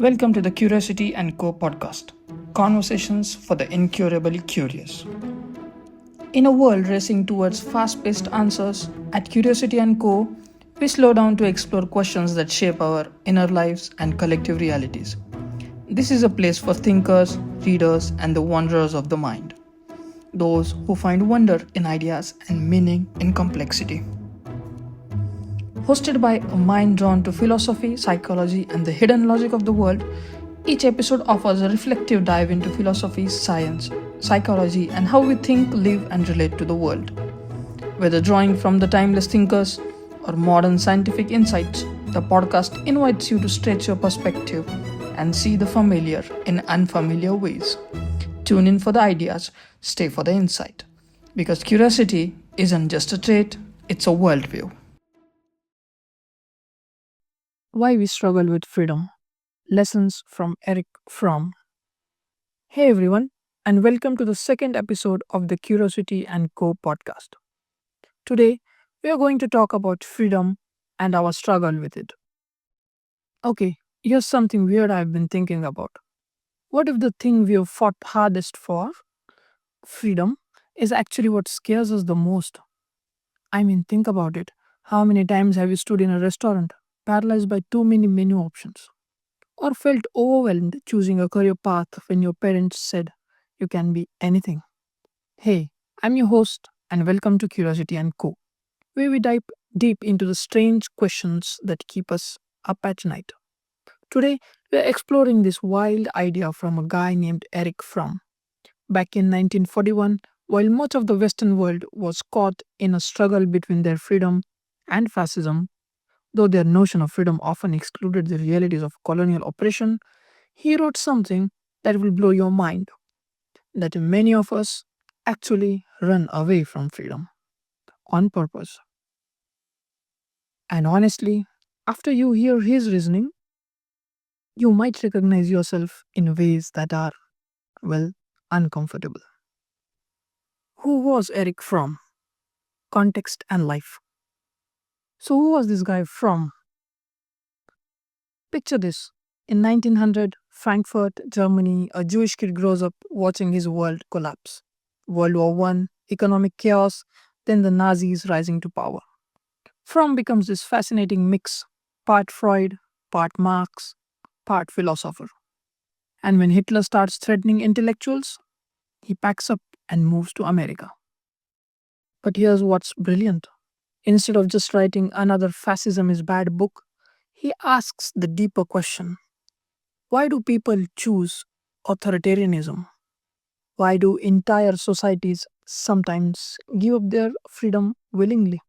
Welcome to the Curiosity and Co podcast, conversations for the incurably curious. In a world racing towards fast paced answers, at Curiosity and Co, we slow down to explore questions that shape our inner lives and collective realities. This is a place for thinkers, readers, and the wanderers of the mind, those who find wonder in ideas and meaning in complexity. Hosted by a mind drawn to philosophy, psychology, and the hidden logic of the world, each episode offers a reflective dive into philosophy, science, psychology, and how we think, live, and relate to the world. Whether drawing from the timeless thinkers or modern scientific insights, the podcast invites you to stretch your perspective and see the familiar in unfamiliar ways. Tune in for the ideas, stay for the insight. Because curiosity isn't just a trait, it's a worldview. Why we struggle with freedom. Lessons from Erich Fromm. Hey everyone, and welcome to the second episode of the Curiosity and Co podcast. Today, we are going to talk about freedom and our struggle with it. Okay, here's something weird I've been thinking about. What if the thing we have fought hardest for, freedom, is actually what scares us the most? I mean, think about it. How many times have you stood in a restaurant, paralyzed by too many menu options? Or felt overwhelmed choosing a career path when your parents said you can be anything? Hey, I'm your host, and welcome to Curiosity and Co, where we dive deep into the strange questions that keep us up at night. Today, we're exploring this wild idea from a guy named Erich Fromm. Back in 1941, while much of the Western world was caught in a struggle between their freedom and fascism, though their notion of freedom often excluded the realities of colonial oppression, he wrote something that will blow your mind, that many of us actually run away from freedom on purpose. And honestly, after you hear his reasoning, you might recognize yourself in ways that are, well, uncomfortable. Who was Eric Fromm? Context and life. So, who was this guy from? Picture this. In 1900, Frankfurt, Germany, a Jewish kid grows up watching his world collapse. World War One, economic chaos, then the Nazis rising to power. Fromm becomes this fascinating mix, part Freud, part Marx, part philosopher. And when Hitler starts threatening intellectuals, he packs up and moves to America. But here's what's brilliant. Instead of just writing another fascism is bad book, he asks the deeper question: why do people choose authoritarianism? Why do entire societies sometimes give up their freedom willingly?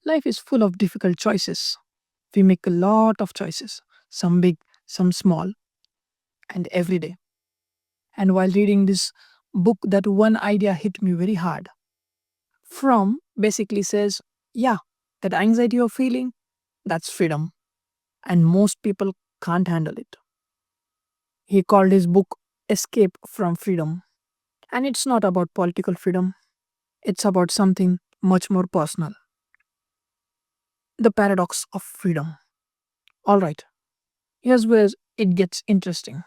Life is full of difficult choices. We make a lot of choices, some big, some small, and every day. And while reading this book, that one idea hit me very hard. Fromm basically says, yeah, that anxiety you're feeling, that's freedom. And most people can't handle it. He called his book Escape from Freedom. And it's not about political freedom, it's about something much more personal: the paradox of freedom. Alright, here's where it gets interesting.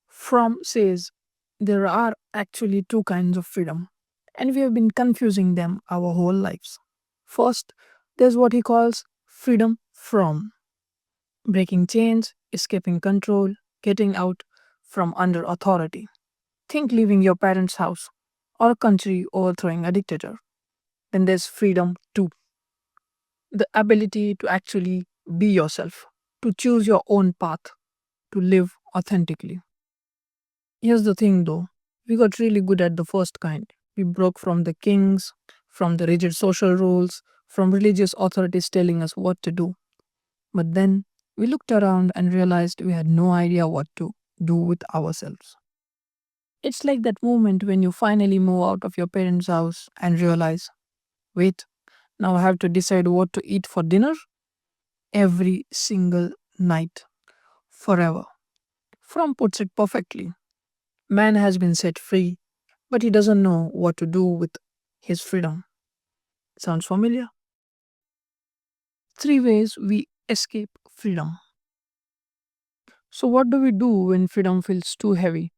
Fromm says there are actually two kinds of freedom, and we have been confusing them our whole lives. First, there's what he calls freedom from breaking chains, escaping control, getting out from under authority. Think leaving your parents' house or a country overthrowing a dictator. Then there's freedom to the ability to actually be yourself, to choose your own path, to live authentically. Here's the thing though, we got really good at the first kind. We broke from the kings, from the rigid social rules, from religious authorities telling us what to do. But then we looked around and realized we had no idea what to do with ourselves. It's like that moment when you finally move out of your parents' house and realize, wait, now I have to decide what to eat for dinner every single night, forever. Fromm puts it perfectly. Man has been set free, but he doesn't know what to do with his freedom. Sounds familiar? Three ways we escape freedom. So, what do we do when freedom feels too heavy?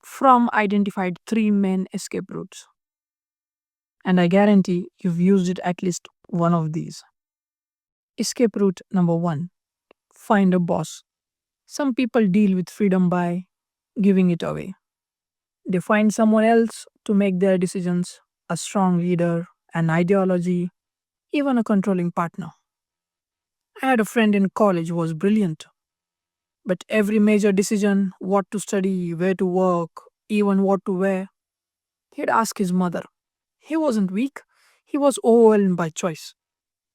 Fromm identified three main escape routes, and I guarantee you've used it at least one of these. Escape route number one, find a boss. Some people deal with freedom by giving it away. They find someone else to make their decisions, a strong leader, an ideology, even a controlling partner. I had a friend in college who was brilliant, but every major decision, what to study, where to work, even what to wear, he'd ask his mother. He wasn't weak, he was overwhelmed by choice.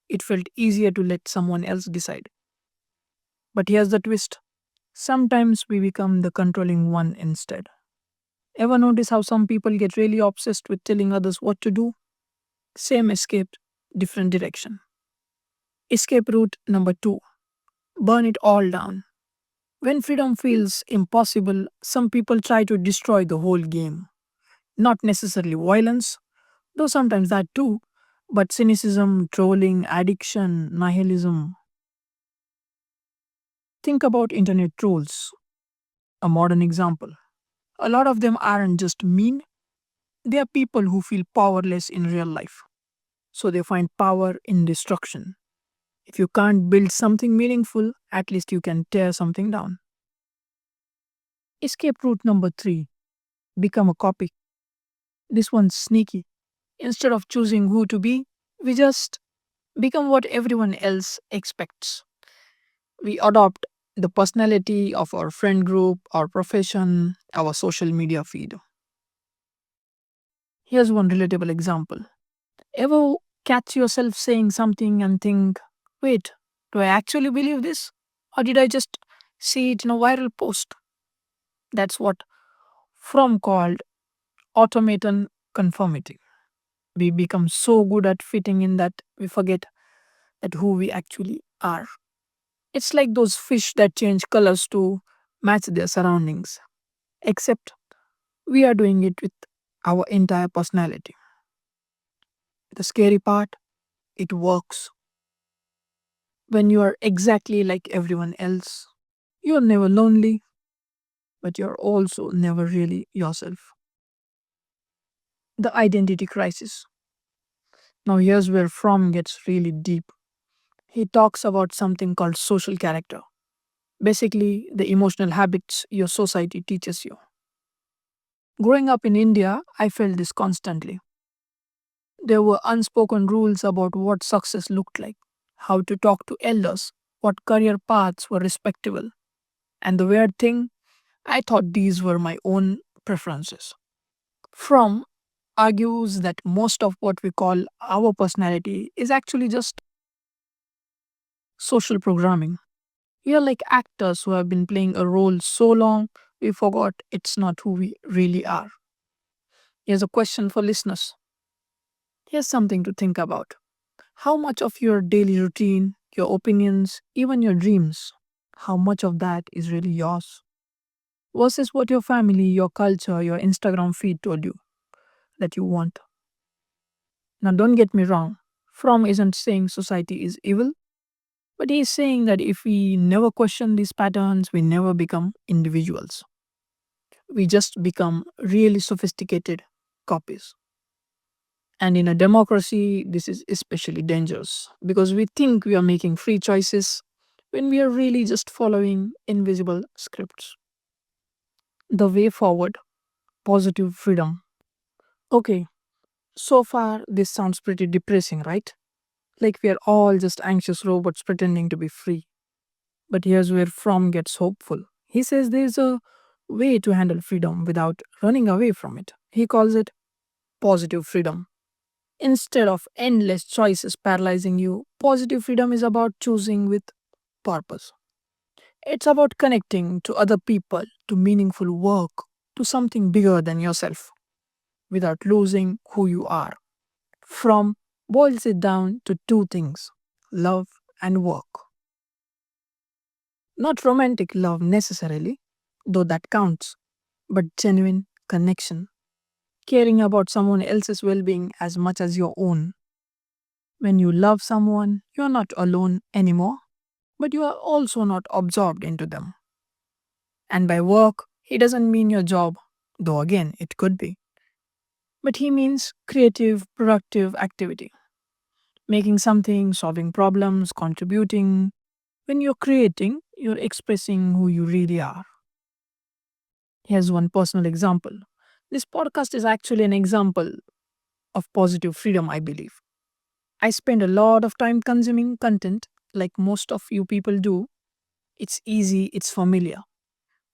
It felt easier to let someone else decide. But here's the twist, sometimes we become the controlling one instead. Ever notice how some people get really obsessed with telling others what to do? Same escape, different direction. Escape route number two, burn it all down. When freedom feels impossible, some people try to destroy the whole game. Not necessarily violence, though sometimes that too, but cynicism, trolling, addiction, nihilism. Think about internet trolls, a modern example. A lot of them aren't just mean, they are people who feel powerless in real life. So they find power in destruction. If you can't build something meaningful, at least you can tear something down. Escape route number three, become a copy. This one's sneaky. Instead of choosing who to be, we just become what everyone else expects. We adopt the personality of our friend group, our profession, our social media feed. Here's one relatable example. Ever catch yourself saying something and think, wait, do I actually believe this? Or did I just see it in a viral post? That's what Fromm called automaton conformity. We become so good at fitting in that we forget that who we actually are. It's like those fish that change colors to match their surroundings, except we are doing it with our entire personality. The scary part, it works. When you are exactly like everyone else, you are never lonely, but you're also never really yourself. The identity crisis. Now, here's where Fromm gets really deep. He talks about something called social character. Basically, the emotional habits your society teaches you. Growing up in India, I felt this constantly. There were unspoken rules about what success looked like, how to talk to elders, what career paths were respectable. And the weird thing, I thought these were my own preferences. Fromm argues that most of what we call our personality is actually just social programming. We are like actors who have been playing a role so long we forgot it's not who we really are. Here's a question for listeners. Here's something to think about. How much of your daily routine, your opinions, even your dreams, how much of that is really yours? Versus what your family, your culture, your Instagram feed told you that you want. Now, don't get me wrong. Fromm isn't saying society is evil, but he's saying that if we never question these patterns, we never become individuals. We just become really sophisticated copies. And in a democracy, this is especially dangerous because we think we are making free choices when we are really just following invisible scripts. The way forward, positive freedom. Okay, so far this sounds pretty depressing, right? Like we are all just anxious robots pretending to be free. But here's where Fromm gets hopeful. He says there's a way to handle freedom without running away from it. He calls it positive freedom. Instead of endless choices paralyzing you, positive freedom is about choosing with purpose. It's about connecting to other people, to meaningful work, to something bigger than yourself without losing who you are. From boils it down to two things, love and work. Not romantic love necessarily, though that counts, but genuine connection, caring about someone else's well being as much as your own. When you love someone, you're not alone anymore, but you are also not absorbed into them. And by work, he doesn't mean your job, though again, it could be. But he means creative, productive activity, making something, solving problems, contributing. When you're creating, you're expressing who you really are. Here's one personal example. This podcast is actually an example of positive freedom, I believe. I spend a lot of time consuming content like most of you people do. It's easy, it's familiar.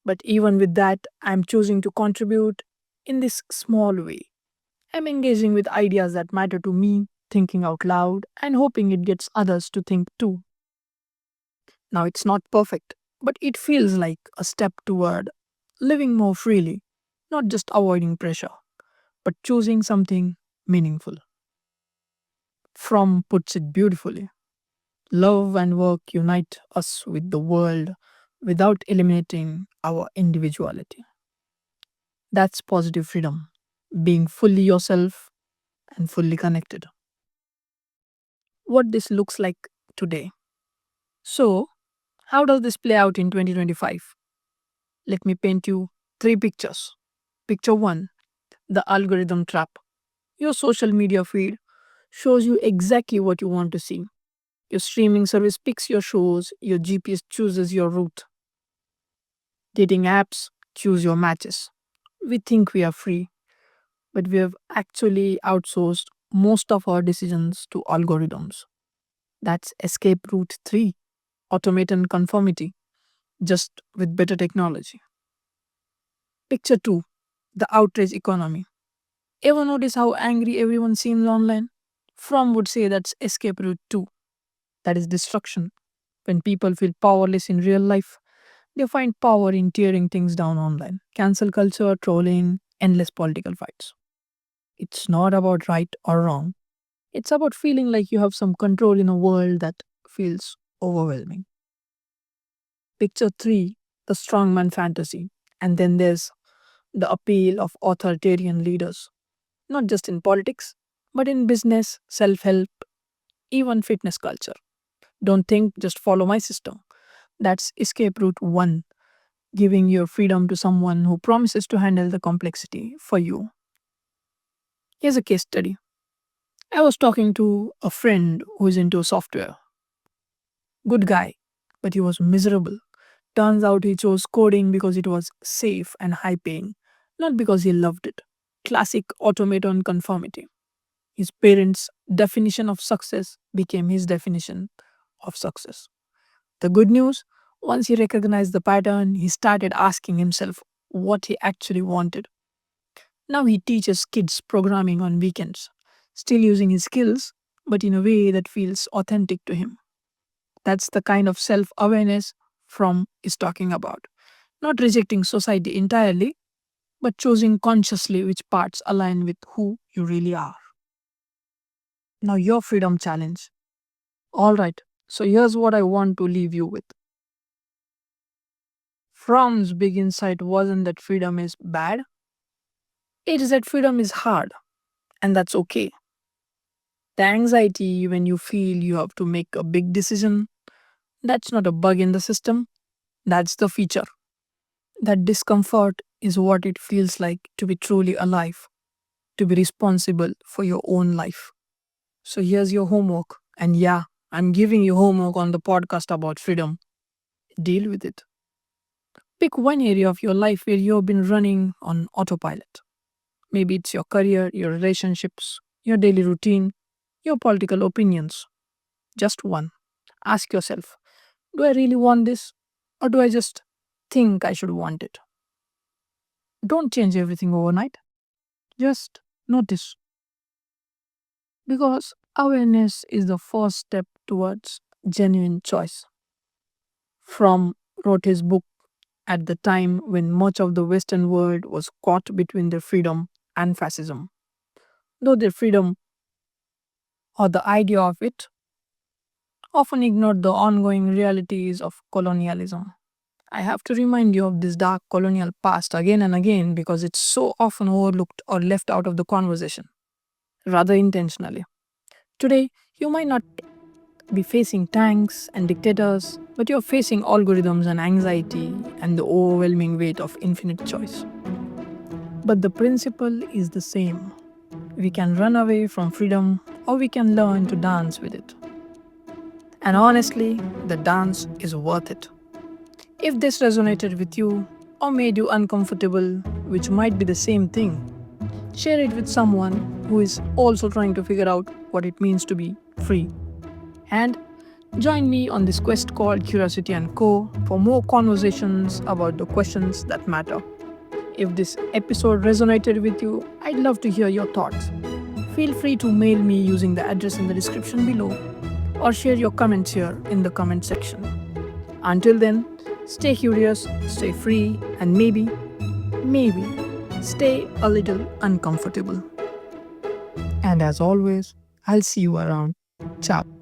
But even with that, I'm choosing to contribute in this small way. I'm engaging with ideas that matter to me, thinking out loud, and hoping it gets others to think too. Now, it's not perfect, but it feels like a step toward living more freely, not just avoiding pressure, but choosing something meaningful. Fromm puts it beautifully. Love and work unite us with the world without eliminating our individuality. That's positive freedom, being fully yourself and fully connected. What this looks like today. So, how does this play out in 2025? Let me paint you three pictures. Picture 1, the algorithm trap. Your social media feed shows you exactly what you want to see. Your streaming service picks your shows, your GPS chooses your route. Dating apps choose your matches. We think we are free, but we have actually outsourced most of our decisions to algorithms. That's escape route 3, automate and conformity, just with better technology. Picture 2, the outrage economy. Ever notice how angry everyone seems online? Fromm would say that's escape route 2, that is destruction. When people feel powerless in real life, they find power in tearing things down online. Cancel culture, trolling, endless political fights. It's not about right or wrong. It's about feeling like you have some control in a world that feels overwhelming. Picture 3, the strongman fantasy. And then there's the appeal of authoritarian leaders, not just in politics, but in business, self help, even fitness culture. Don't think, just follow my system. That's escape route 1, giving your freedom to someone who promises to handle the complexity for you. Here's a case study. I was talking to a friend who is into software. Good guy, but he was miserable. Turns out he chose coding because it was safe and high paying, not because he loved it. Classic automaton conformity. His parents' definition of success became his definition of success. The good news, once he recognized the pattern, he started asking himself what he actually wanted. Now he teaches kids programming on weekends, still using his skills, but in a way that feels authentic to him. That's the kind of self awareness Fromm is talking about. Not rejecting society entirely, but choosing consciously which parts align with who you really are. Now, your freedom challenge. Alright, so here's what I want to leave you with. Fromm's big insight wasn't that freedom is bad, it is that freedom is hard, and that's okay. The anxiety when you feel you have to make a big decision, that's not a bug in the system, that's the feature. That discomfort is what it feels like to be truly alive, to be responsible for your own life. So here's your homework. And yeah, I'm giving you homework on the podcast about freedom. Deal with it. Pick one area of your life where you've been running on autopilot. Maybe it's your career, your relationships, your daily routine, your political opinions. Just one. Ask yourself, do I really want this? Or do I just think I should want it? Don't change everything overnight. Just notice. Because awareness is the first step towards genuine choice. Fromm wrote his book at the time when much of the Western world was caught between their freedom and fascism. Though their freedom, or the idea of it, often ignored the ongoing realities of colonialism. I have to remind you of this dark colonial past again and again because it's so often overlooked or left out of the conversation, rather intentionally. Today, you might not be facing tanks and dictators, but you're facing algorithms and anxiety and the overwhelming weight of infinite choice. But the principle is the same. We can run away from freedom or we can learn to dance with it. And honestly, the dance is worth it. If this resonated with you or made you uncomfortable, which might be the same thing, share it with someone who is also trying to figure out what it means to be free. And join me on this quest called Curiosity and Co. for more conversations about the questions that matter. If this episode resonated with you, I'd love to hear your thoughts. Feel free to mail me using the address in the description below or share your comments here in the comment section. Until then, stay curious, stay free, and maybe, stay a little uncomfortable. And as always, I'll see you around. Ciao.